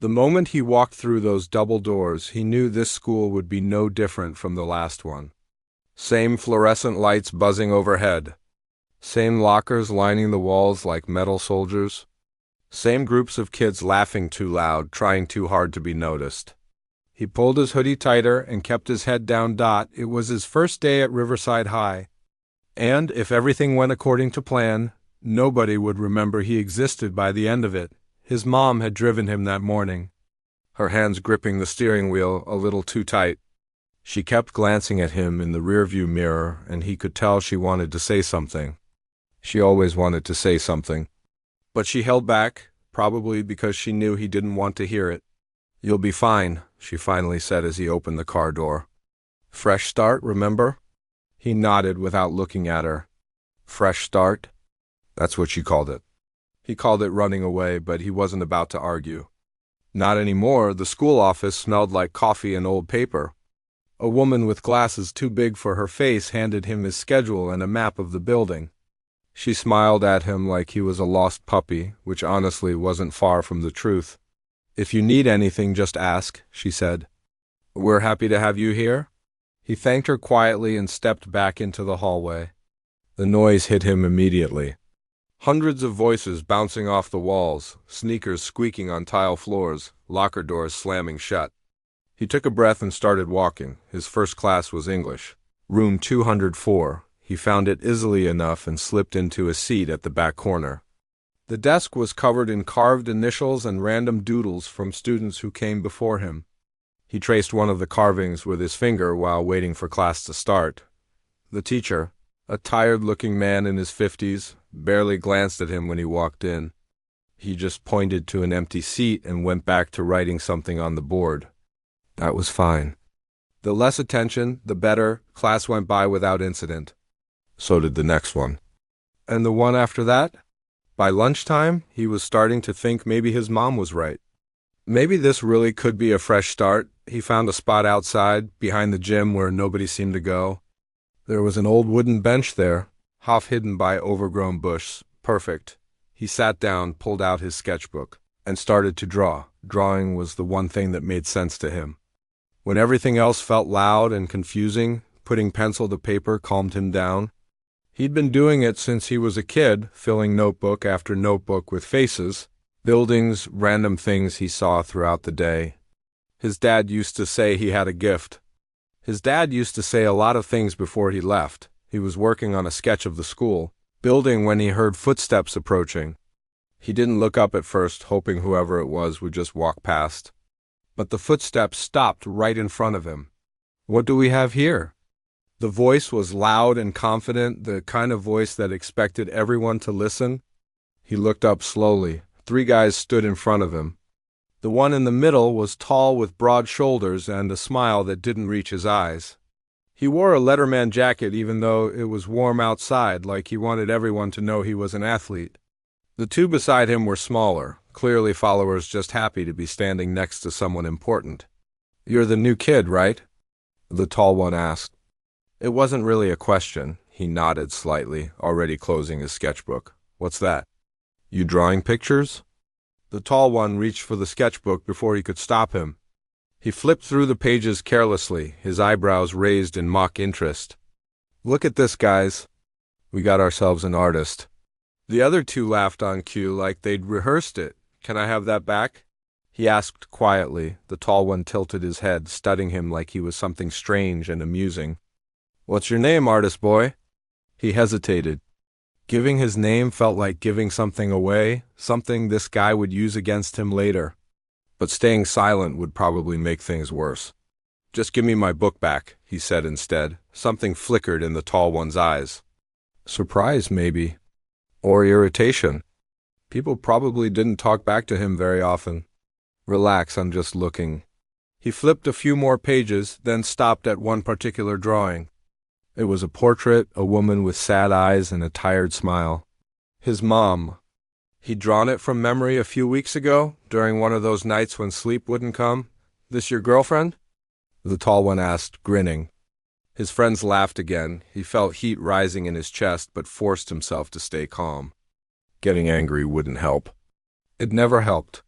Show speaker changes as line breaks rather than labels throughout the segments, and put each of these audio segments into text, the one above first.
The moment he walked through those double doors, he knew this school would be no different from the last one. Same fluorescent lights buzzing overhead. Same lockers lining the walls like metal soldiers. Same groups of kids laughing too loud, trying too hard to be noticed. He pulled his hoodie tighter and kept his head down. It was his first day at Riverside High. And, if everything went according to plan, nobody would remember he existed by the end of it. His mom had driven him that morning, her hands gripping the steering wheel a little too tight. She kept glancing at him in the rearview mirror, and he could tell she wanted to say something. She always wanted to say something. But she held back, probably because she knew he didn't want to hear it. "You'll be fine," she finally said as he opened the car door. "Fresh start, remember?" He nodded without looking at her. Fresh start? That's what she called it. He called it running away, but he wasn't about to argue. Not anymore. The school office smelled like coffee and old paper. A woman with glasses too big for her face handed him his schedule and a map of the building. She smiled at him like he was a lost puppy, which honestly wasn't far from the truth. "If you need anything, just ask," she said. "We're happy to have you here." He thanked her quietly and stepped back into the hallway. The noise hit him immediately. Hundreds of voices bouncing off the walls, sneakers squeaking on tile floors, locker doors slamming shut. He took a breath and started walking. His first class was English. Room 204. He found it easily enough and slipped into a seat at the back corner. The desk was covered in carved initials and random doodles from students who came before him. He traced one of the carvings with his finger while waiting for class to start. The teacher, a tired-looking man in his 50s, barely glanced at him when he walked in. He just pointed to an empty seat and went back to writing something on the board. That was fine. The less attention, the better. Class went by without incident. So did the next one. And the one after that? By lunchtime, he was starting to think maybe his mom was right. Maybe this really could be a fresh start. He found a spot outside, behind the gym where nobody seemed to go. There was an old wooden bench there, half hidden by overgrown bush. Perfect. He sat down, pulled out his sketchbook, and started to draw. Drawing was the one thing that made sense to him. When everything else felt loud and confusing, putting pencil to paper calmed him down. He'd been doing it since he was a kid, filling notebook after notebook with faces, buildings, random things he saw throughout the day. His dad used to say he had a gift. His dad used to say a lot of things before he left. He was working on a sketch of the school, building when he heard footsteps approaching. He didn't look up at first, hoping whoever it was would just walk past. But the footsteps stopped right in front of him. "What do we have here?" The voice was loud and confident, the kind of voice that expected everyone to listen. He looked up slowly. 3 guys stood in front of him. The one in the middle was tall with broad shoulders and a smile that didn't reach his eyes. He wore a Letterman jacket even though it was warm outside, like he wanted everyone to know he was an athlete. The 2 beside him were smaller, clearly followers just happy to be standing next to someone important. "You're the new kid, right?" the tall one asked. It wasn't really a question. He nodded slightly, already closing his sketchbook. "What's that?" "You drawing pictures?" The tall one reached for the sketchbook before he could stop him. He flipped through the pages carelessly, his eyebrows raised in mock interest. "Look at this, guys. We got ourselves an artist." The other 2 laughed on cue like they'd rehearsed it. "Can I have that back?" he asked quietly. The tall one tilted his head, studying him like he was something strange and amusing. "What's your name, artist boy?" He hesitated. Giving his name felt like giving something away, something this guy would use against him later. But staying silent would probably make things worse. "Just give me my book back," he said instead. Something flickered in the tall one's eyes. Surprise, maybe. Or irritation. People probably didn't talk back to him very often. "Relax, I'm just looking." He flipped a few more pages, then stopped at one particular drawing. It was a portrait, a woman with sad eyes and a tired smile. His mom. He'd drawn it from memory a few weeks ago, during one of those nights when sleep wouldn't come. "This your girlfriend?" the tall one asked, grinning. His friends laughed again. He felt heat rising in his chest, but forced himself to stay calm. Getting angry wouldn't help. It never helped.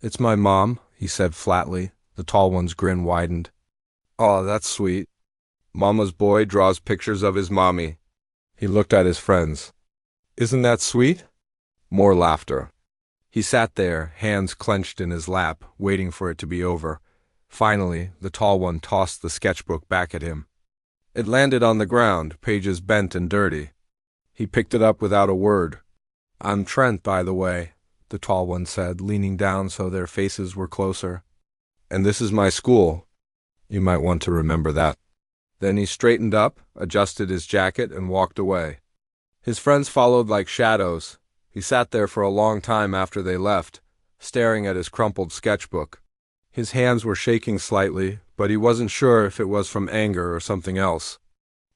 "It's my mom," he said flatly. The tall one's grin widened. "Aw, that's sweet. Mama's boy draws pictures of his mommy." He looked at his friends. "Isn't that sweet?" More laughter. He sat there, hands clenched in his lap, waiting for it to be over. Finally, the tall one tossed the sketchbook back at him. It landed on the ground, pages bent and dirty. He picked it up without a word. "I'm Trent, by the way," the tall one said, leaning down so their faces were closer. "And this is my school. You might want to remember that." Then he straightened up, adjusted his jacket, and walked away. His friends followed like shadows. He sat there for a long time after they left, staring at his crumpled sketchbook. His hands were shaking slightly, but he wasn't sure if it was from anger or something else.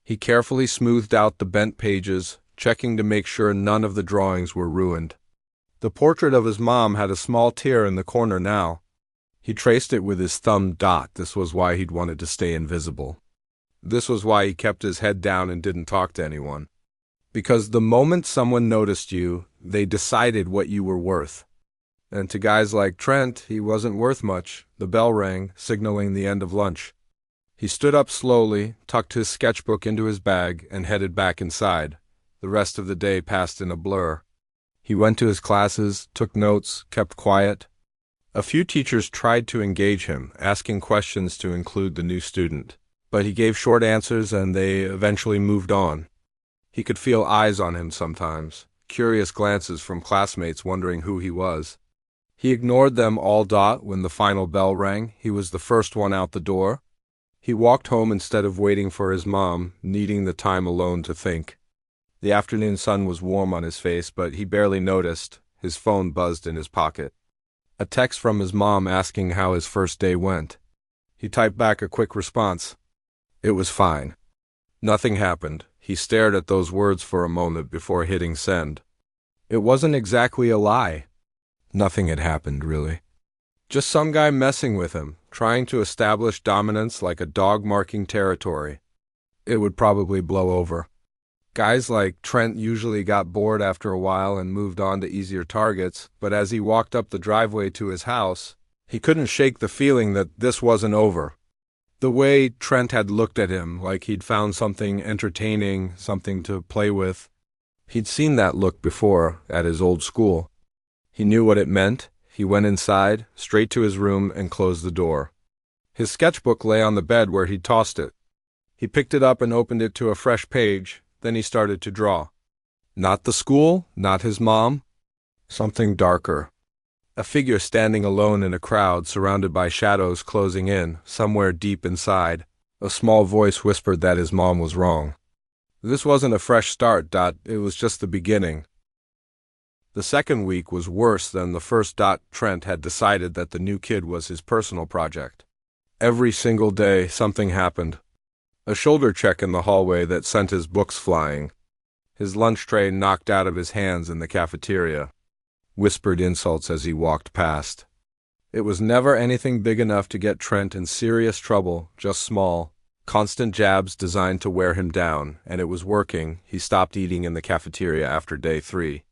He carefully smoothed out the bent pages, checking to make sure none of the drawings were ruined. The portrait of his mom had a small tear in the corner now. He traced it with his thumb dot. This was why he'd wanted to stay invisible. This was why he kept his head down and didn't talk to anyone. Because the moment someone noticed you, they decided what you were worth. And to guys like Trent, he wasn't worth much. The bell rang, signaling the end of lunch. He stood up slowly, tucked his sketchbook into his bag, and headed back inside. The rest of the day passed in a blur. He went to his classes, took notes, kept quiet. A few teachers tried to engage him, asking questions to include the new student. But he gave short answers and they eventually moved on. He could feel eyes on him sometimes, curious glances from classmates wondering who he was. He ignored them all. When the final bell rang, he was the first one out the door. He walked home instead of waiting for his mom, needing the time alone to think. The afternoon sun was warm on his face, but he barely noticed. His phone buzzed in his pocket. A text from his mom asking how his first day went. He typed back a quick response. It was fine. Nothing happened. He stared at those words for a moment before hitting send. It wasn't exactly a lie. Nothing had happened, really. Just some guy messing with him, trying to establish dominance like a dog marking territory. It would probably blow over. Guys like Trent usually got bored after a while and moved on to easier targets, but as he walked up the driveway to his house, he couldn't shake the feeling that this wasn't over. The way Trent had looked at him, like he'd found something entertaining, something to play with. He'd seen that look before, at his old school. He knew what it meant. He went inside, straight to his room, and closed the door. His sketchbook lay on the bed where he'd tossed it. He picked it up and opened it to a fresh page. Then he started to draw. Not the school, not his mom. Something darker. A figure standing alone in a crowd, surrounded by shadows closing in, somewhere deep inside. A small voice whispered that his mom was wrong. This wasn't a fresh start. It was just the beginning. The second week was worse than the first. Trent had decided that the new kid was his personal project. Every single day, something happened. A shoulder check in the hallway that sent his books flying. His lunch tray knocked out of his hands in the cafeteria. Whispered insults as he walked past. It was never anything big enough to get Trent in serious trouble, just small, constant jabs designed to wear him down, and it was working. He stopped eating in the cafeteria after day 3.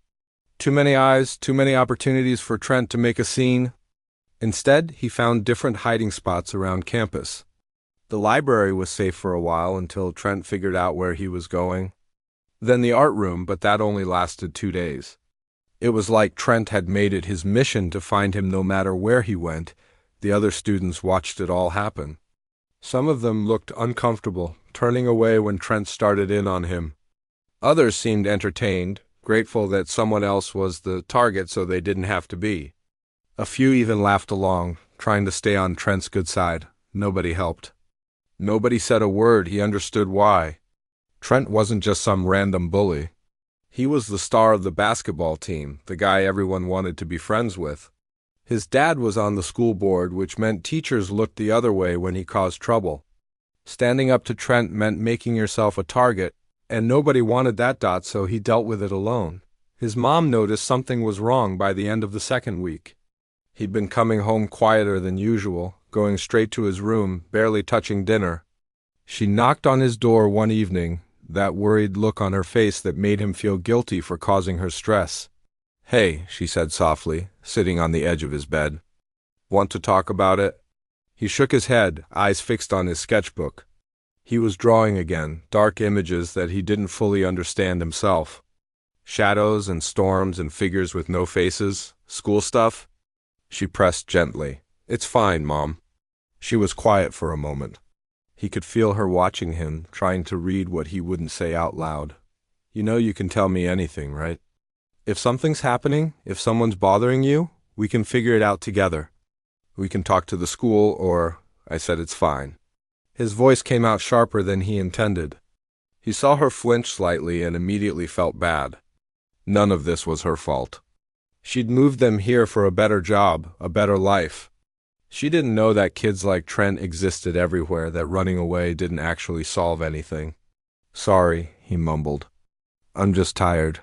Too many eyes, too many opportunities for Trent to make a scene. Instead, he found different hiding spots around campus. The library was safe for a while until Trent figured out where he was going. Then the art room, but that only lasted 2 days. It was like Trent had made it his mission to find him no matter where he went. The other students watched it all happen. Some of them looked uncomfortable, turning away when Trent started in on him. Others seemed entertained, grateful that someone else was the target so they didn't have to be. A few even laughed along, trying to stay on Trent's good side. Nobody helped. Nobody said a word. He understood why. Trent wasn't just some random bully. He was the star of the basketball team, the guy everyone wanted to be friends with. His dad was on the school board, which meant teachers looked the other way when he caused trouble. Standing up to Trent meant making yourself a target, and nobody wanted that. So he dealt with it alone. His mom noticed something was wrong by the end of the second week. He'd been coming home quieter than usual, going straight to his room, barely touching dinner. She knocked on his door one evening, that worried look on her face that made him feel guilty for causing her stress. "Hey," she said softly, sitting on the edge of his bed. Want to talk about it? He shook his head, eyes fixed on his sketchbook. He was drawing again, dark images that he didn't fully understand himself. Shadows and storms and figures with no faces. School stuff? She pressed gently. It's fine, Mom. She was quiet for a moment. He could feel her watching him, trying to read what he wouldn't say out loud. You know you can tell me anything, right? If something's happening, if someone's bothering you, we can figure it out together. We can talk to the school, or... I said it's fine. His voice came out sharper than he intended. He saw her flinch slightly and immediately felt bad. None of this was her fault. She'd moved them here for a better job, a better life. She didn't know that kids like Trent existed everywhere, that running away didn't actually solve anything. Sorry, he mumbled. I'm just tired.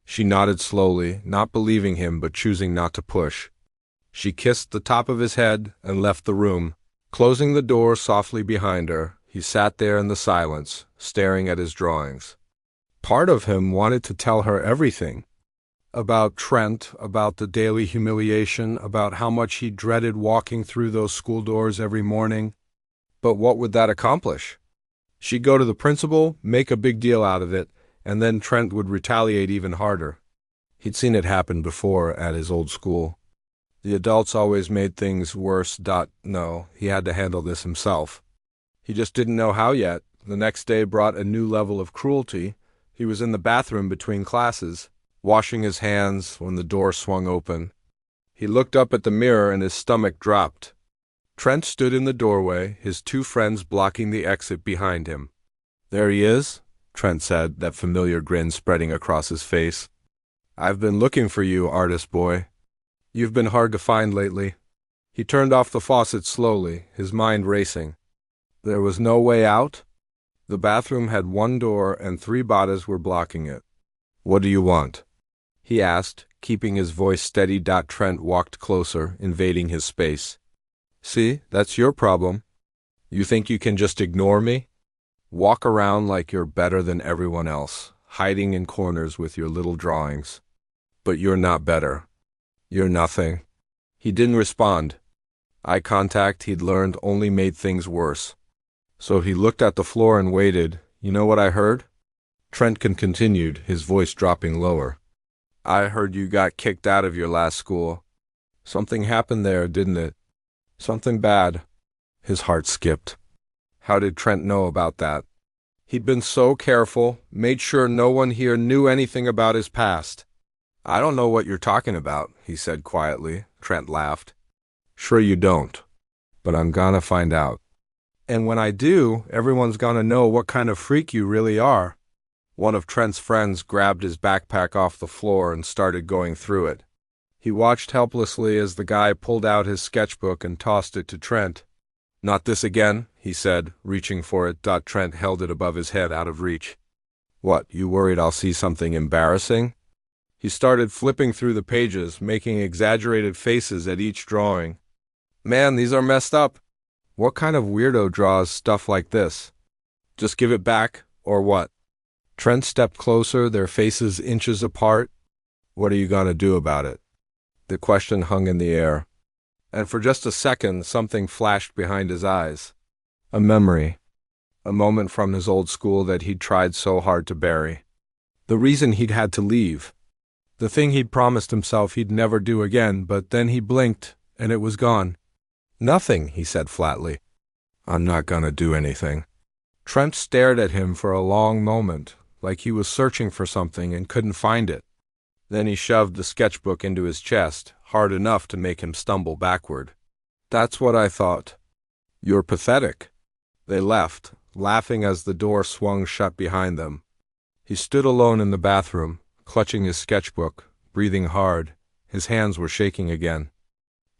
She nodded slowly, not believing him but choosing not to push. She kissed the top of his head and left the room. Closing the door softly behind her, he sat there in the silence, staring at his drawings. Part of him wanted to tell her everything. About Trent, about the daily humiliation, about how much he dreaded walking through those school doors every morning. But what would that accomplish? She'd go to the principal, make a big deal out of it, and then Trent would retaliate even harder. He'd seen it happen before at his old school. The adults always made things worse. No, he had to handle this himself. He just didn't know how yet. The next day brought a new level of cruelty. He was in the bathroom between classes, washing his hands when the door swung open. He looked up at the mirror and his stomach dropped. Trent stood in the doorway, his two friends blocking the exit behind him. There he is, Trent said, that familiar grin spreading across his face. I've been looking for you, artist boy. You've been hard to find lately. He turned off the faucet slowly, his mind racing. There was no way out? The bathroom had one door and 3 bodies were blocking it. What do you want? He asked, keeping his voice steady. Trent walked closer, invading his space. See, that's your problem. You think you can just ignore me? Walk around like you're better than everyone else, hiding in corners with your little drawings. But you're not better. You're nothing. He didn't respond. Eye contact, he'd learned, only made things worse. So he looked at the floor and waited. You know what I heard? Trent continued, his voice dropping lower. I heard you got kicked out of your last school. Something happened there, didn't it? Something bad. His heart skipped. How did Trent know about that? He'd been so careful, made sure no one here knew anything about his past. I don't know what you're talking about, he said quietly. Trent laughed. Sure you don't. But I'm gonna find out. And when I do, everyone's gonna know what kind of freak you really are. One of Trent's friends grabbed his backpack off the floor and started going through it. He watched helplessly as the guy pulled out his sketchbook and tossed it to Trent. Not this again, he said, reaching for it. Trent held it above his head, out of reach. What, you worried I'll see something embarrassing? He started flipping through the pages, making exaggerated faces at each drawing. Man, these are messed up. What kind of weirdo draws stuff like this? Just give it back, or what? Trent stepped closer, their faces inches apart. What are you gonna do about it? The question hung in the air. And for just a second, something flashed behind his eyes. A memory. A moment from his old school that he'd tried so hard to bury. The reason he'd had to leave. The thing he'd promised himself he'd never do again, but then he blinked, and it was gone. Nothing, he said flatly. I'm not gonna do anything. Trent stared at him for a long moment, like he was searching for something and couldn't find it. Then he shoved the sketchbook into his chest, hard enough to make him stumble backward. That's what I thought. You're pathetic. They left, laughing as the door swung shut behind them. He stood alone in the bathroom, clutching his sketchbook, breathing hard. His hands were shaking again.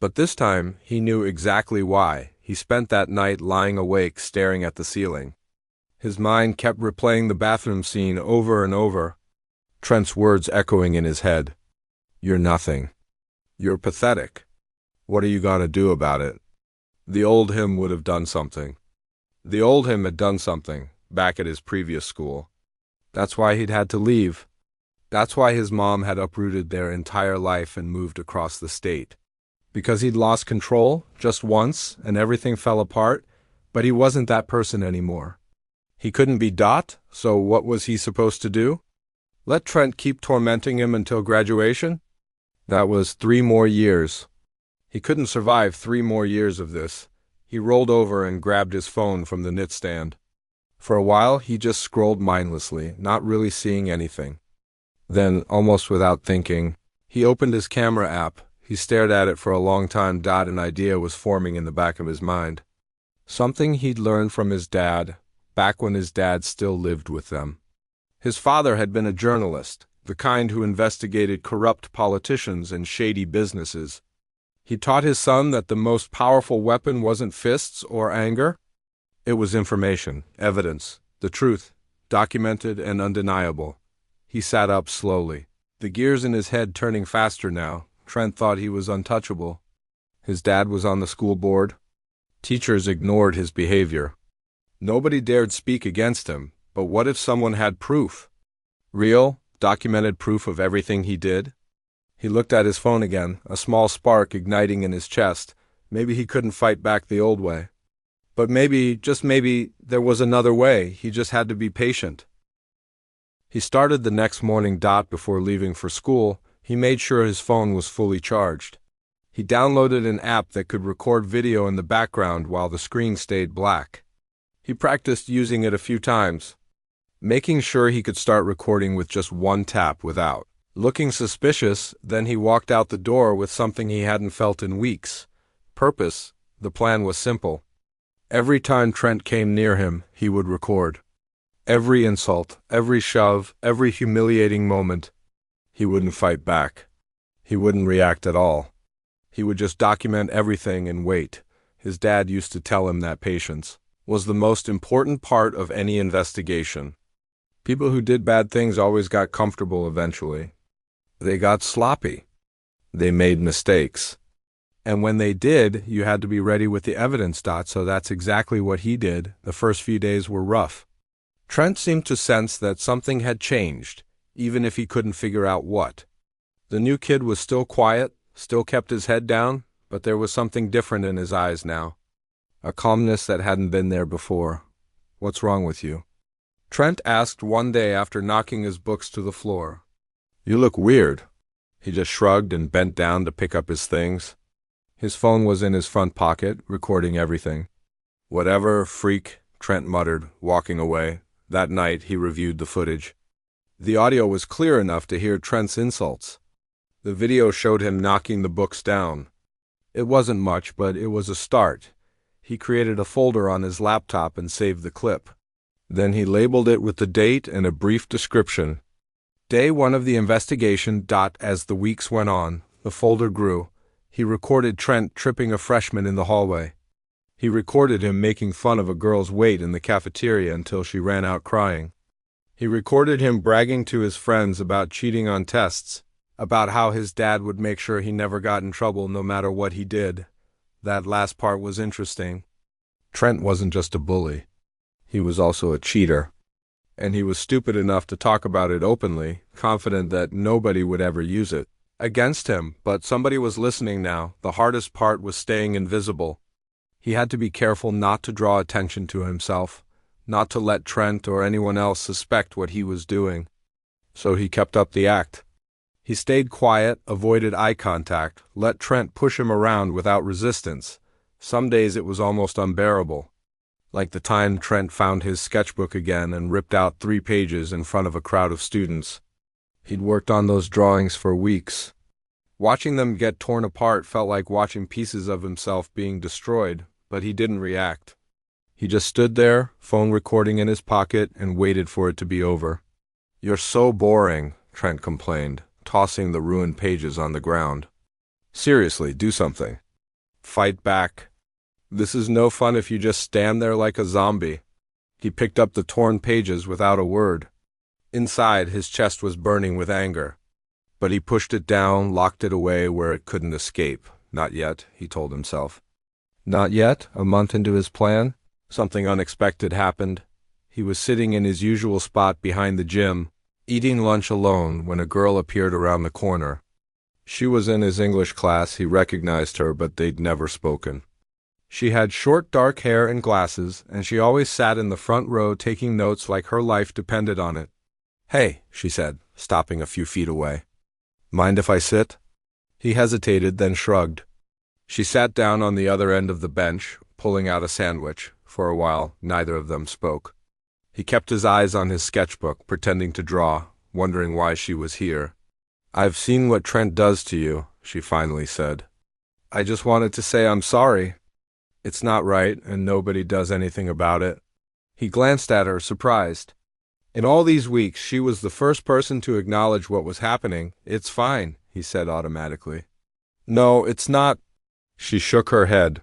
But this time, he knew exactly why. He spent that night lying awake, staring at the ceiling. His mind kept replaying the bathroom scene over and over, Trent's words echoing in his head. You're nothing. You're pathetic. What are you gonna do about it? The old him would have done something. The old him had done something, back at his previous school. That's why he'd had to leave. That's why his mom had uprooted their entire life and moved across the state. Because he'd lost control just once and everything fell apart, but he wasn't that person anymore. He couldn't be Dot, so what was he supposed to do? Let Trent keep tormenting him until graduation? That was 3 more years. He couldn't survive 3 more years of this. He rolled over and grabbed his phone from the nightstand. For a while, he just scrolled mindlessly, not really seeing anything. Then, almost without thinking, he opened his camera app. He stared at it for a long time. An idea was forming in the back of his mind. Something he'd learned from his dad, back when his dad still lived with them. His father had been a journalist, the kind who investigated corrupt politicians and shady businesses. He taught his son that the most powerful weapon wasn't fists or anger. It was information, evidence, the truth, documented and undeniable. He sat up slowly, the gears in his head turning faster now. Trent thought he was untouchable. His dad was on the school board. Teachers ignored his behavior. Nobody dared speak against him, but what if someone had proof? Real, documented proof of everything he did? He looked at his phone again, a small spark igniting in his chest. Maybe he couldn't fight back the old way. But maybe, just maybe, there was another way. He just had to be patient. He started the next morning. Before leaving for school, he made sure his phone was fully charged. He downloaded an app that could record video in the background while the screen stayed black. He practiced using it a few times, making sure he could start recording with just one tap without looking suspicious. Then he walked out the door with something he hadn't felt in weeks. Purpose. The plan was simple. Every time Trent came near him, he would record. Every insult, every shove, every humiliating moment. He wouldn't fight back. He wouldn't react at all. He would just document everything and wait. His dad used to tell him that patience was the most important part of any investigation. People who did bad things always got comfortable eventually. They got sloppy. They made mistakes. And when they did, you had to be ready with the evidence. So that's exactly what he did. The first few days were rough. Trent seemed to sense that something had changed, even if he couldn't figure out what. The new kid was still quiet, still kept his head down, but there was something different in his eyes now. A calmness that hadn't been there before. "What's wrong with you?" Trent asked one day after knocking his books to the floor. "You look weird." He just shrugged and bent down to pick up his things. His phone was in his front pocket, recording everything. "Whatever, freak," Trent muttered, walking away. That night, he reviewed the footage. The audio was clear enough to hear Trent's insults. The video showed him knocking the books down. It wasn't much, but it was a start. He created a folder on his laptop and saved the clip. Then he labeled it with the date and a brief description. Day 1 of the investigation. As the weeks went on, the folder grew. He recorded Trent tripping a freshman in the hallway. He recorded him making fun of a girl's weight in the cafeteria until she ran out crying. He recorded him bragging to his friends about cheating on tests, about how his dad would make sure he never got in trouble no matter what he did. That last part was interesting. Trent wasn't just a bully. He was also a cheater. And he was stupid enough to talk about it openly, confident that nobody would ever use it against him. But somebody was listening now. The hardest part was staying invisible. He had to be careful not to draw attention to himself, not to let Trent or anyone else suspect what he was doing. So he kept up the act. He stayed quiet, avoided eye contact, let Trent push him around without resistance. Some days it was almost unbearable. Like the time Trent found his sketchbook again and ripped out 3 pages in front of a crowd of students. He'd worked on those drawings for weeks. Watching them get torn apart felt like watching pieces of himself being destroyed, but he didn't react. He just stood there, phone recording in his pocket, and waited for it to be over. "You're so boring," Trent complained, tossing the ruined pages on the ground. "Seriously, do something. Fight back. This is no fun if you just stand there like a zombie." He picked up the torn pages without a word. Inside, his chest was burning with anger. But he pushed it down, locked it away where it couldn't escape. Not yet, he told himself. Not yet. A month into his plan, something unexpected happened. He was sitting in his usual spot behind the gym, eating lunch alone when a girl appeared around the corner. She was in his English class. He recognized her, but they'd never spoken. She had short dark hair and glasses, and she always sat in the front row taking notes like her life depended on it. "Hey," she said, stopping a few feet away. "Mind if I sit?" He hesitated, then shrugged. She sat down on the other end of the bench, pulling out a sandwich. For a while, neither of them spoke. He kept his eyes on his sketchbook, pretending to draw, wondering why she was here. "I've seen what Trent does to you," she finally said. "I just wanted to say I'm sorry. It's not right, and nobody does anything about it." He glanced at her, surprised. In all these weeks, she was the first person to acknowledge what was happening. "It's fine," he said automatically. "No, it's not." She shook her head.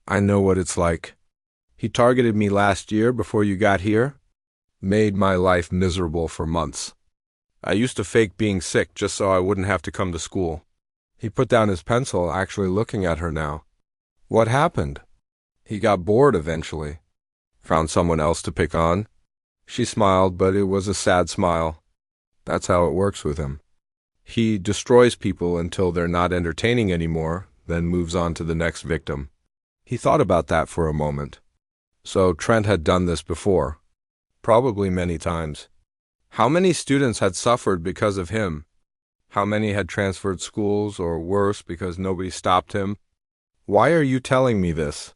"I know what it's like. He targeted me last year before you got here. Made my life miserable for months. I used to fake being sick just so I wouldn't have to come to school." He put down his pencil, actually looking at her now. "What happened?" "He got bored eventually. Found someone else to pick on." She smiled, but it was a sad smile. That's how it works with him. He destroys people until they're not entertaining anymore, then moves on to the next victim. He thought about that for a moment. So Trent had done this before. Probably many times. How many students had suffered because of him? How many had transferred schools, or worse, because nobody stopped him? "Why are you telling me this?"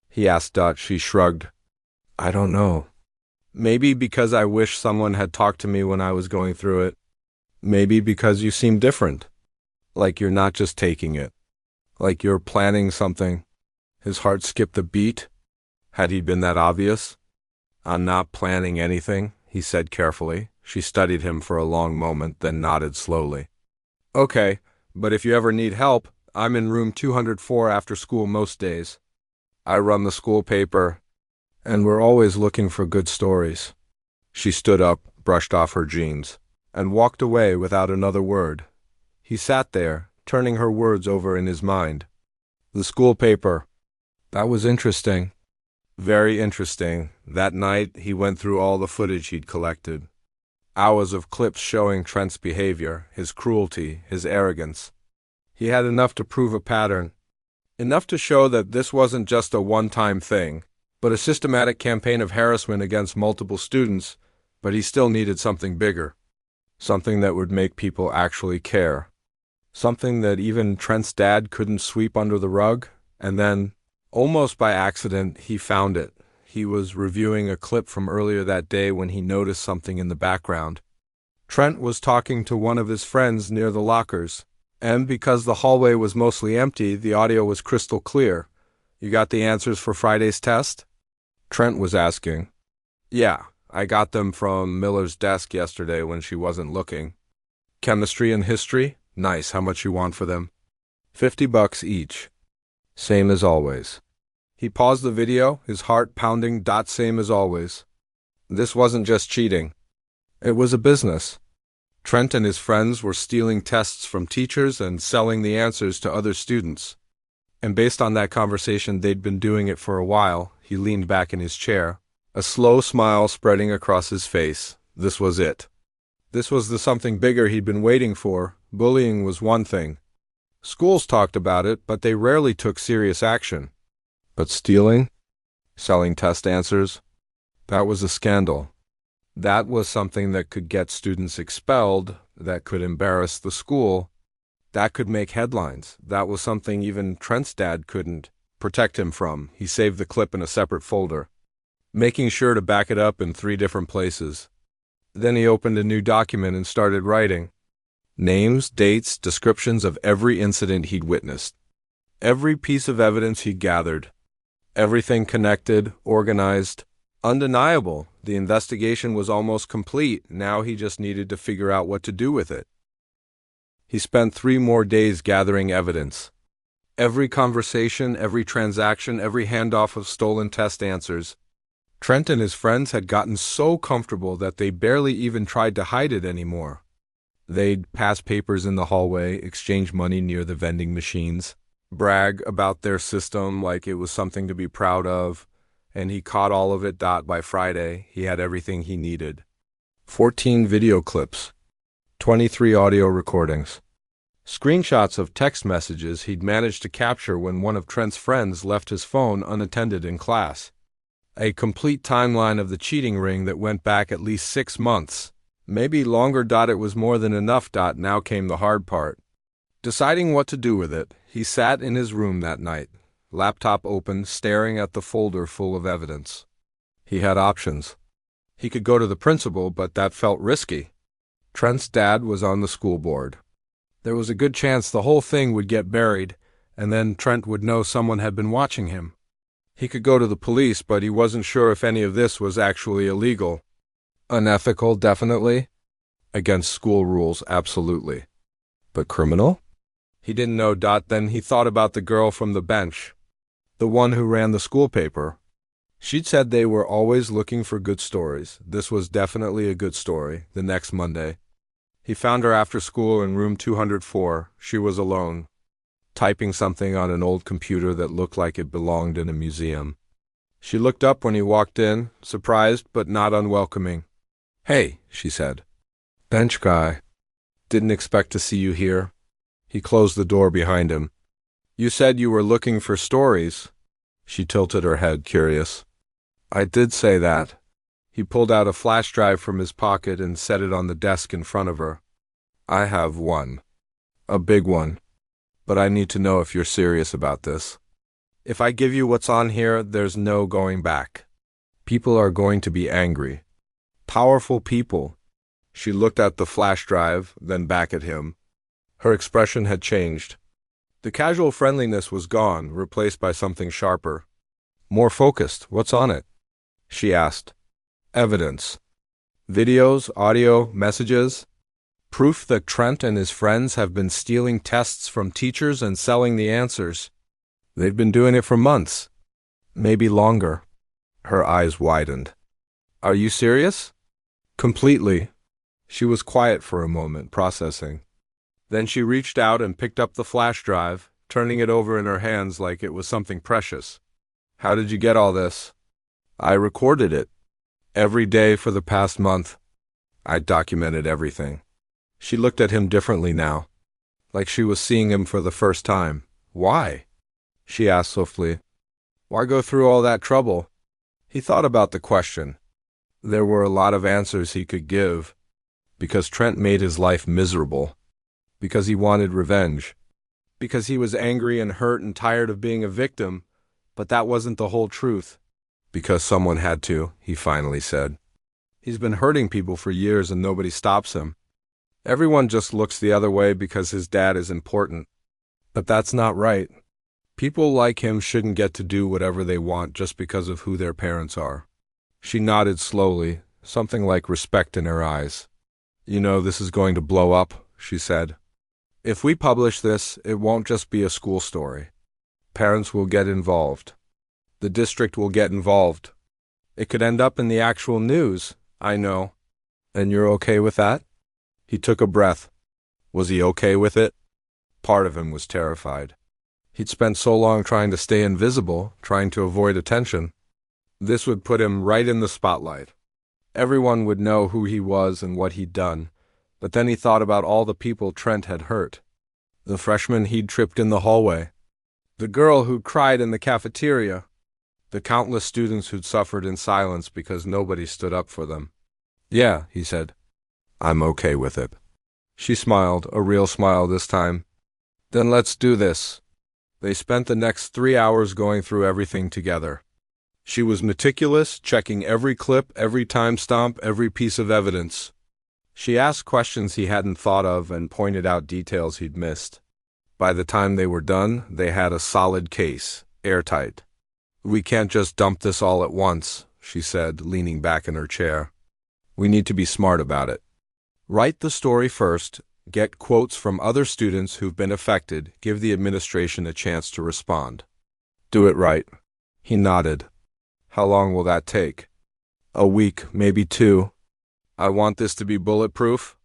he asked Dot. She shrugged. "I don't know. Maybe because I wish someone had talked to me when I was going through it. Maybe because you seem different. Like you're not just taking it. Like you're planning something." His heart skipped a beat. Had he been that obvious? "I'm not planning anything," he said carefully. She studied him for a long moment, then nodded slowly. "Okay, but if you ever need help, I'm in room 204 after school most days. I run the school paper, and we're always looking for good stories." She stood up, brushed off her jeans, and walked away without another word. He sat there, turning her words over in his mind. The school paper. That was interesting. Very interesting. That night, he went through all the footage he'd collected. Hours of clips showing Trent's behavior, his cruelty, his arrogance. He had enough to prove a pattern. Enough to show that this wasn't just a one-time thing, but a systematic campaign of harassment against multiple students, but he still needed something bigger. Something that would make people actually care. Something that even Trent's dad couldn't sweep under the rug. And then, almost by accident, he found it. He was reviewing a clip from earlier that day when he noticed something in the background. Trent was talking to one of his friends near the lockers, and because the hallway was mostly empty, the audio was crystal clear. "You got the answers for Friday's test?" Trent was asking. "Yeah, I got them from Miller's desk yesterday when she wasn't looking." "Chemistry and history? Nice, how much you want for them?" $50 each. Same as always. He paused the video, his heart pounding. Same as always. This wasn't just cheating. It was a business. Trent and his friends were stealing tests from teachers and selling the answers to other students. And based on that conversation, they'd been doing it for a while. He leaned back in his chair, a slow smile spreading across his face. This was it. This was the something bigger he'd been waiting for. Bullying was one thing. Schools talked about it, but they rarely took serious action. But stealing? Selling test answers? That was a scandal. That was something that could get students expelled, that could embarrass the school, that could make headlines. That was something even Trent's dad couldn't protect him from. He saved the clip in a separate folder, making sure to back it up in 3 different places. Then he opened a new document and started writing. Names, dates, descriptions of every incident he'd witnessed. Every piece of evidence he gathered. Everything connected, organized, undeniable. The investigation was almost complete. Now he just needed to figure out what to do with it. He spent 3 more days gathering evidence. Every conversation, every transaction, every handoff of stolen test answers. Trent and his friends had gotten so comfortable that they barely even tried to hide it anymore. They'd pass papers in the hallway, exchange money near the vending machines, brag about their system like it was something to be proud of, and he caught all of it. By Friday, he had everything he needed. 14 video clips, 23 audio recordings. Screenshots of text messages he'd managed to capture when one of Trent's friends left his phone unattended in class. A complete timeline of the cheating ring that went back at least 6 months. Maybe longer. It was more than enough. Now came the hard part. Deciding what to do with it, he sat in his room that night, laptop open, staring at the folder full of evidence. He had options. He could go to the principal, but that felt risky. Trent's dad was on the school board. There was a good chance the whole thing would get buried, and then Trent would know someone had been watching him. He could go to the police, but he wasn't sure if any of this was actually illegal. Unethical, definitely. Against school rules, absolutely. But criminal? He didn't know. Then he thought about the girl from the bench, the one who ran the school paper. She'd said they were always looking for good stories. This was definitely a good story. The next Monday, he found her after school in room 204. She was alone, typing something on an old computer that looked like it belonged in a museum. She looked up when he walked in, surprised but not unwelcoming. "Hey," she said. "Bench guy. Didn't expect to see you here." He closed the door behind him. "You said you were looking for stories." She tilted her head, curious. "I did say that." He pulled out a flash drive from his pocket and set it on the desk in front of her. "I have one. A big one. But I need to know if you're serious about this. If I give you what's on here, there's no going back. People are going to be angry. Powerful people." She looked at the flash drive, then back at him. Her expression had changed. The casual friendliness was gone, replaced by something sharper. More focused. "What's on it?" she asked. "Evidence. Videos, audio, messages. Proof that Trent and his friends have been stealing tests from teachers and selling the answers. They've been doing it for months. Maybe longer." Her eyes widened. "Are you serious?" "Completely." She was quiet for a moment, processing. Then she reached out and picked up the flash drive, turning it over in her hands like it was something precious. "How did you get all this?" "I recorded it. Every day for the past month. I documented everything." She looked at him differently now, like she was seeing him for the first time. "Why?" she asked softly. "Why go through all that trouble?" He thought about the question. There were a lot of answers he could give. Because Trent made his life miserable. Because he wanted revenge. Because he was angry and hurt and tired of being a victim, but that wasn't the whole truth. Because someone had to, he finally said. He's been hurting people for years and nobody stops him. Everyone just looks the other way because his dad is important. But that's not right. People like him shouldn't get to do whatever they want just because of who their parents are. She nodded slowly, something like respect in her eyes. "You know this is going to blow up," she said. "If we publish this, it won't just be a school story. Parents will get involved. The district will get involved. It could end up in the actual news, I know. And you're okay with that?" He took a breath. Was he okay with it? Part of him was terrified. He'd spent so long trying to stay invisible, trying to avoid attention. This would put him right in the spotlight. Everyone would know who he was and what he'd done. But then he thought about all the people Trent had hurt. The freshman he'd tripped in the hallway. The girl who'd cried in the cafeteria. The countless students who'd suffered in silence because nobody stood up for them. "Yeah," he said. "I'm okay with it." She smiled, a real smile this time. "Then let's do this." They spent the next 3 hours going through everything together. She was meticulous, checking every clip, every timestamp, every piece of evidence. She asked questions he hadn't thought of and pointed out details he'd missed. By the time they were done, they had a solid case, airtight. "We can't just dump this all at once," she said, leaning back in her chair. "We need to be smart about it. Write the story first, get quotes from other students who've been affected, give the administration a chance to respond. Do it right." He nodded. "How long will that take?" "A week, maybe 2. I want this to be bulletproof.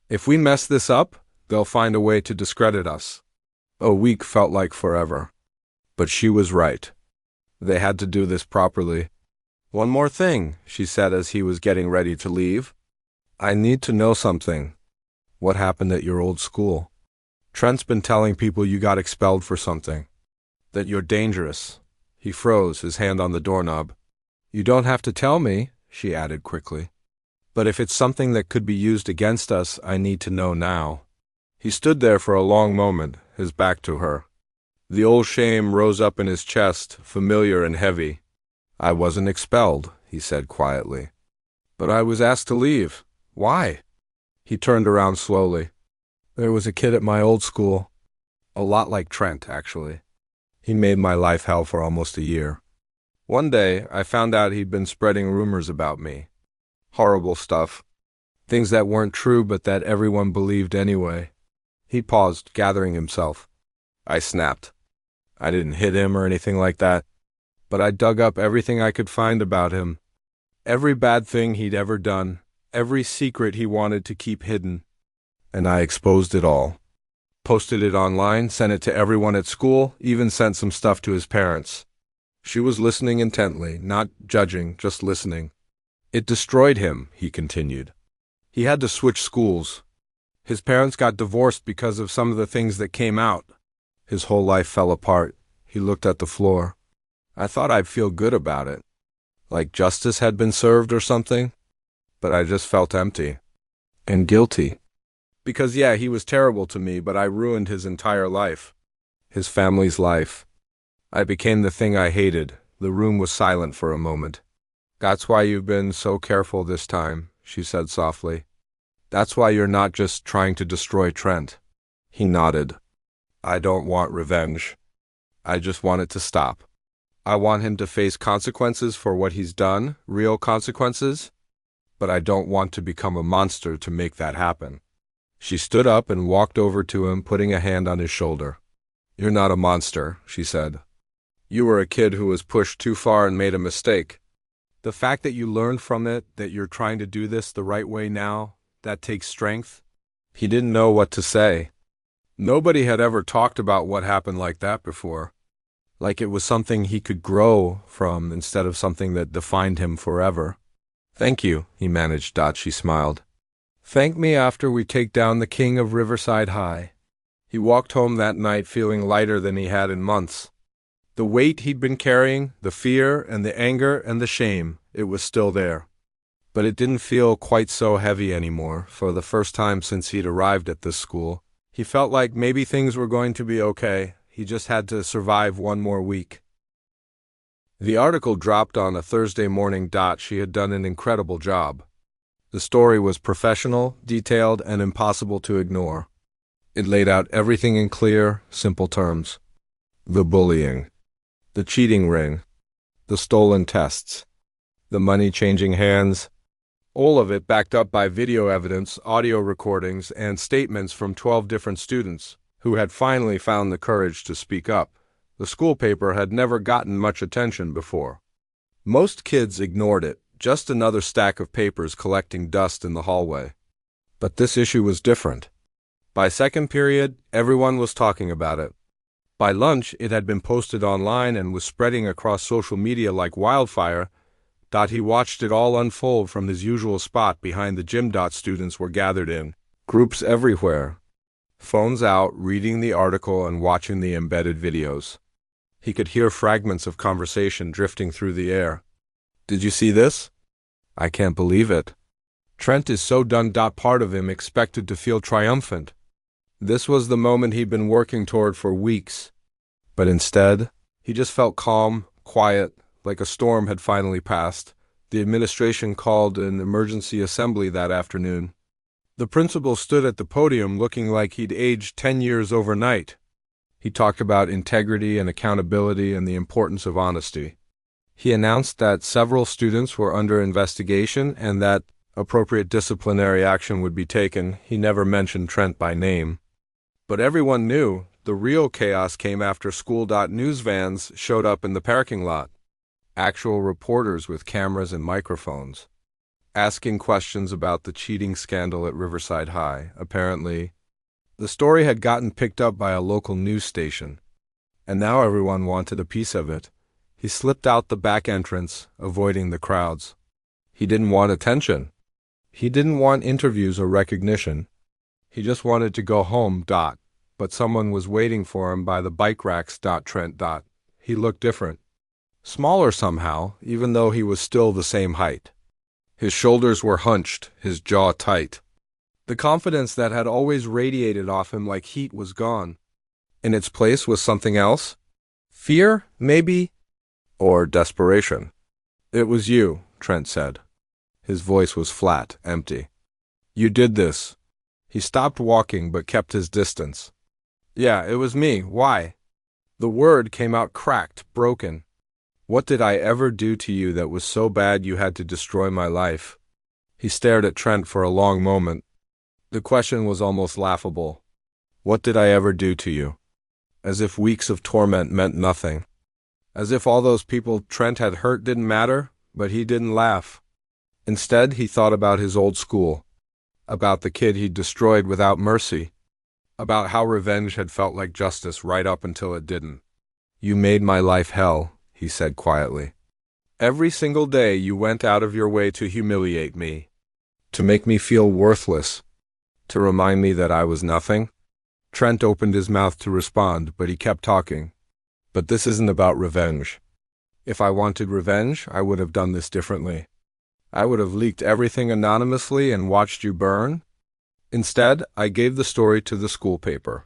If we mess this up, they'll find a way to discredit us." A week felt like forever. But she was right. They had to do this properly. "One more thing," she said as he was getting ready to leave. "I need to know something. What happened at your old school?" Trent's been telling people you got expelled for something. That you're dangerous. He froze, his hand on the doorknob. You don't have to tell me, she added quickly. But if it's something that could be used against us, I need to know now. He stood there for a long moment, his back to her. The old shame rose up in his chest, familiar and heavy. I wasn't expelled, he said quietly. But I was asked to leave. Why? He turned around slowly. There was a kid at my old school. A lot like Trent, actually. He made my life hell for almost a year. One day, I found out he'd been spreading rumors about me. Horrible stuff. Things that weren't true but that everyone believed anyway. He paused, gathering himself. I snapped. I didn't hit him or anything like that, but I dug up everything I could find about him. Every bad thing he'd ever done, every secret he wanted to keep hidden. And I exposed it all. Posted it online, sent it to everyone at school, even sent some stuff to his parents. She was listening intently, not judging, just listening. It destroyed him, he continued. He had to switch schools. His parents got divorced because of some of the things that came out. His whole life fell apart. He looked at the floor. I thought I'd feel good about it. Like justice had been served or something. But I just felt empty. And guilty. Because yeah, he was terrible to me, but I ruined his entire life. His family's life. I became the thing I hated. The room was silent for a moment. That's why you've been so careful this time, she said softly. That's why you're not just trying to destroy Trent. He nodded. I don't want revenge. I just want it to stop. I want him to face consequences for what he's done, real consequences. But I don't want to become a monster to make that happen. She stood up and walked over to him, putting a hand on his shoulder. You're not a monster, she said. You were a kid who was pushed too far and made a mistake. The fact that you learned from it, that you're trying to do this the right way now, that takes strength. He didn't know what to say. Nobody had ever talked about what happened like that before. Like it was something he could grow from instead of something that defined him forever. Thank you, he managed. She smiled. Thank me after we take down the king of Riverside High. He walked home that night feeling lighter than he had in months. The weight he'd been carrying, the fear and the anger and the shame, it was still there. But it didn't feel quite so heavy anymore. For the first time since he'd arrived at this school, he felt like maybe things were going to be okay. He just had to survive one more week. The article dropped on a Thursday morning. She had done an incredible job. The story was professional, detailed, and impossible to ignore. It laid out everything in clear, simple terms. The bullying. The cheating ring. The stolen tests. The money changing hands. All of it backed up by video evidence, audio recordings, and statements from 12 different students who had finally found the courage to speak up. The school paper had never gotten much attention before. Most kids ignored it, just another stack of papers collecting dust in the hallway. But this issue was different. By second period, everyone was talking about it. By lunch, it had been posted online and was spreading across social media like wildfire. He watched it all unfold from his usual spot behind the gym. Students were gathered in groups everywhere. Phones out, reading the article and watching the embedded videos. He could hear fragments of conversation drifting through the air. Did you see this? I can't believe it. Trent is so done. Part of him expected to feel triumphant. This was the moment he'd been working toward for weeks. But instead, he just felt calm, quiet, like a storm had finally passed. The administration called an emergency assembly that afternoon. The principal stood at the podium looking like he'd aged 10 years overnight. He talked about integrity and accountability and the importance of honesty. He announced that several students were under investigation and that appropriate disciplinary action would be taken. He never mentioned Trent by name. But everyone knew the real chaos came after school. News vans showed up in the parking lot. Actual reporters with cameras and microphones, asking questions about the cheating scandal at Riverside High. Apparently, the story had gotten picked up by a local news station, and now everyone wanted a piece of it. He slipped out the back entrance, avoiding the crowds. He didn't want attention. He didn't want interviews or recognition. He just wanted to go home. but someone was waiting for him by the bike racks. Trent. He looked different. Smaller somehow, even though he was still the same height. His shoulders were hunched, his jaw tight. The confidence that had always radiated off him like heat was gone. In its place was something else? Fear, maybe? Or desperation. "It was you," Trent said. His voice was flat, empty. "You did this." He stopped walking but kept his distance. "Yeah, it was me. Why?" The word came out cracked, broken. "What did I ever do to you that was so bad you had to destroy my life?" He stared at Trent for a long moment. The question was almost laughable. "What did I ever do to you?" As if weeks of torment meant nothing. As if all those people Trent had hurt didn't matter, but he didn't laugh. Instead, he thought about his old school, about the kid he'd destroyed without mercy, about how revenge had felt like justice right up until it didn't. "You made my life hell," he said quietly. "Every single day you went out of your way to humiliate me, to make me feel worthless, to remind me that I was nothing." Trent opened his mouth to respond, but he kept talking. "But this isn't about revenge. If I wanted revenge, I would have done this differently. I would have leaked everything anonymously and watched you burn. Instead, I gave the story to the school paper.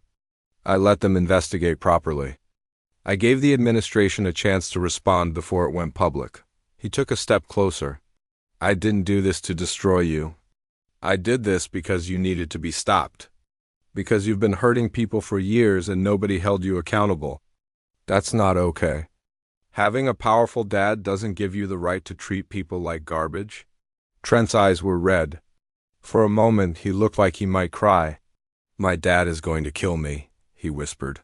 I let them investigate properly. I gave the administration a chance to respond before it went public." He took a step closer. "I didn't do this to destroy you. I did this because you needed to be stopped. Because you've been hurting people for years and nobody held you accountable. That's not okay. Having a powerful dad doesn't give you the right to treat people like garbage." Trent's eyes were red. For a moment, he looked like he might cry. "My dad is going to kill me," he whispered.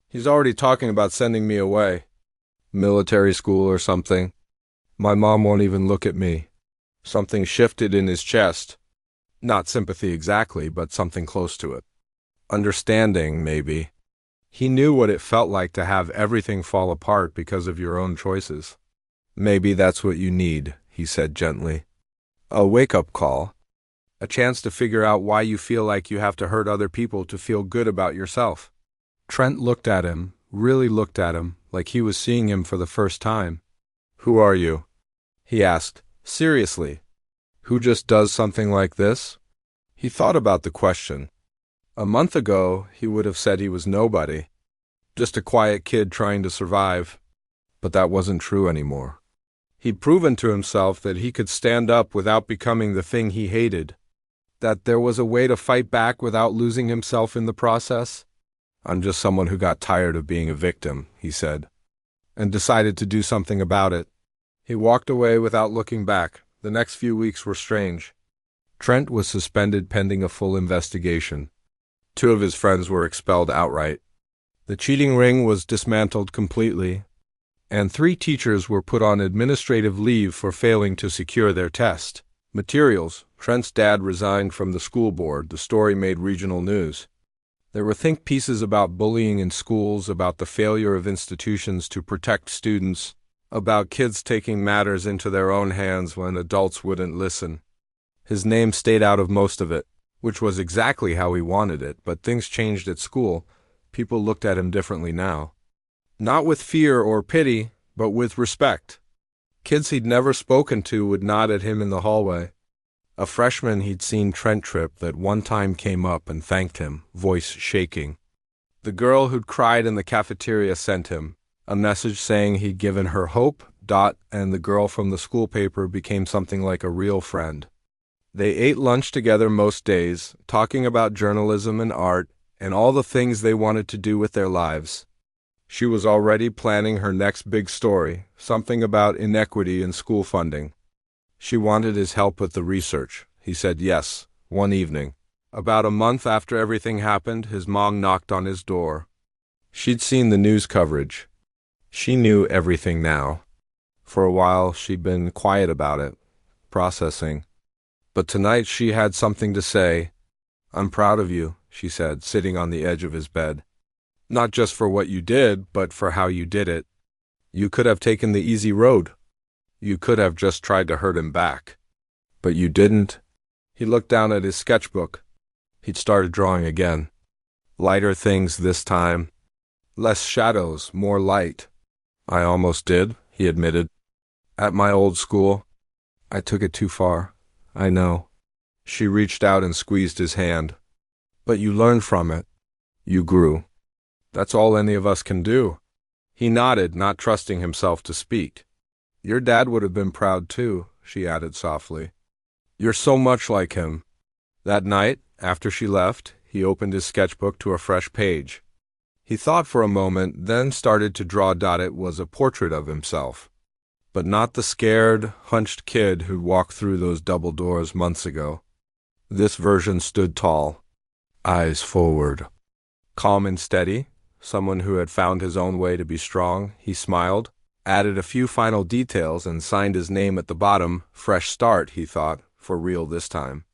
"He's already talking about sending me away. Military school or something. My mom won't even look at me." Something shifted in his chest. Not sympathy exactly, but something close to it. Understanding, maybe. He knew what it felt like to have everything fall apart because of your own choices. "Maybe that's what you need," he said gently. "A wake-up call. A chance to figure out why you feel like you have to hurt other people to feel good about yourself." Trent looked at him, really looked at him, like he was seeing him for the first time. "Who are you?" he asked, seriously. "Who just does something like this?" He thought about the question. A month ago, he would have said he was nobody, just a quiet kid trying to survive. But that wasn't true anymore. He'd proven to himself that he could stand up without becoming the thing he hated, that there was a way to fight back without losing himself in the process. "I'm just someone who got tired of being a victim," he said, and decided to do something about it. He walked away without looking back. The next few weeks were strange. Trent was suspended pending a full investigation. 2 of his friends were expelled outright. The cheating ring was dismantled completely, and 3 teachers were put on administrative leave for failing to secure their test materials. Trent's dad resigned from the school board. The story made regional news. There were think pieces about bullying in schools, about the failure of institutions to protect students, about kids taking matters into their own hands when adults wouldn't listen. His name stayed out of most of it, which was exactly how he wanted it, but things changed at school. People looked at him differently now. Not with fear or pity, but with respect. Kids he'd never spoken to would nod at him in the hallway. A freshman he'd seen Trent trip that one time came up and thanked him, voice shaking. The girl who'd cried in the cafeteria sent him a message saying he'd given her hope, and the girl from the school paper became something like a real friend. They ate lunch together most days, talking about journalism and art, and all the things they wanted to do with their lives. She was already planning her next big story, something about inequity in school funding. She wanted his help with the research. He said yes, one evening. About a month after everything happened, his mom knocked on his door. She'd seen the news coverage. She knew everything now. For a while, she'd been quiet about it, processing. But tonight she had something to say. "I'm proud of you," she said, sitting on the edge of his bed. "Not just for what you did, but for how you did it. You could have taken the easy road. You could have just tried to hurt him back. But you didn't." He looked down at his sketchbook. He'd started drawing again. Lighter things this time. Less shadows, more light. I almost did, he admitted. At my old school. I took it too far. I know. She reached out and squeezed his hand. But you learned from it. You grew. That's all any of us can do. He nodded, not trusting himself to speak. Your dad would have been proud too, she added softly. You're so much like him. That night, after she left, he opened his sketchbook to a fresh page. He thought for a moment, then started to draw. It was a portrait of himself. But not the scared, hunched kid who'd walked through those double doors months ago. This version stood tall, eyes forward. Calm and steady, someone who had found his own way to be strong. He smiled, added a few final details, and signed his name at the bottom. Fresh start, he thought, for real this time.